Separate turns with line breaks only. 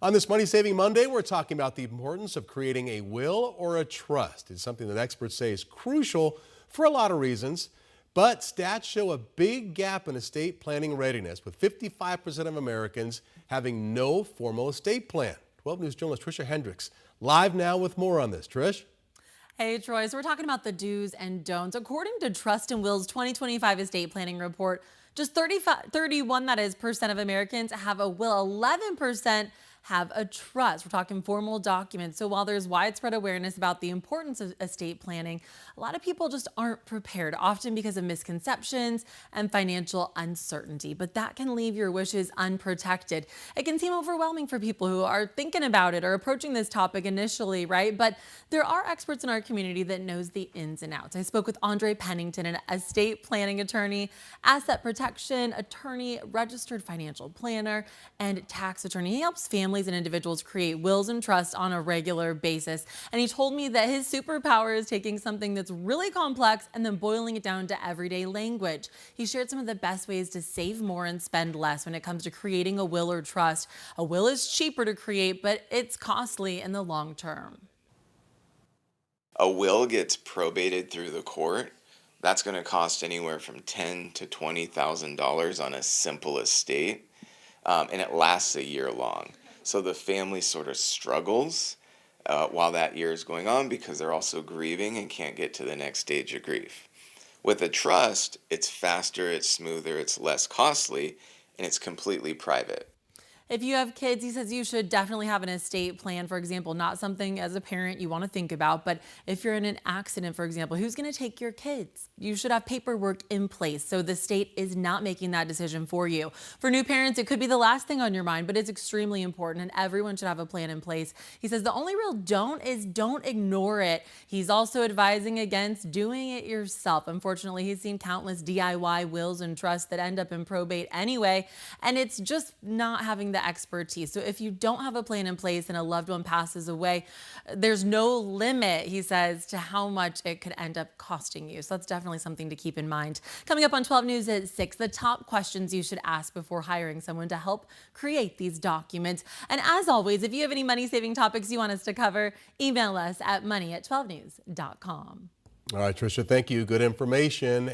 On this Money Saving Monday, we're talking about the importance of creating a will or a trust. It's something that experts say is crucial for a lot of reasons, but stats show a big gap in estate planning readiness, with 55% of Americans having no formal estate plan. 12 News journalist Tricia Hendricks live now with more on this. Trish?
Hey, Troy. So we're talking about the do's and don'ts. According to Trust and Will's 2025 estate planning report, just 31 percent of Americans have a will. 11% have a trust. We're talking formal documents. So while there's widespread awareness about the importance of estate planning, a lot of people just aren't prepared, often because of misconceptions and financial uncertainty. But that can leave your wishes unprotected. It can seem overwhelming for people who are thinking about it or approaching this topic initially, right? But there are experts in our community that knows the ins and outs. I spoke with Andre Pennington, an estate planning attorney, asset protection attorney, registered financial planner, and tax attorney. He helps families and individuals create wills and trusts on a regular basis. And he told me that his superpower is taking something that's really complex and then boiling it down to everyday language. He shared some of the best ways to save more and spend less when it comes to creating a will or trust. A will is cheaper to create, but it's costly in the long term.
A will gets probated through the court. That's going to cost anywhere from $10,000 to $20,000 on a simple estate, and it lasts a year long. So the family sort of struggles while that year is going on because they're also grieving and can't get to the next stage of grief. With a trust, it's faster, it's smoother, it's less costly, and it's completely private.
If you have kids, he says you should definitely have an estate plan, for example, not something as a parent you want to think about, but if you're in an accident, for example, who's going to take your kids? You should have paperwork in place so the state is not making that decision for you. For new parents, it could be the last thing on your mind, but it's extremely important and everyone should have a plan in place. He says the only real don't is don't ignore it. He's also advising against doing it yourself. Unfortunately, he's seen countless DIY wills and trusts that end up in probate anyway, and it's just not having the expertise. So if you don't have a plan in place and a loved one passes away, there's no limit, he says, to how much it could end up costing you. So that's definitely something to keep in mind. Coming up on 12 News at 6, the top questions you should ask before hiring someone to help create these documents. And as always, if you have any money-saving topics you want us to cover, email us at money@12news.com.
All right, Tricia, thank you. Good information.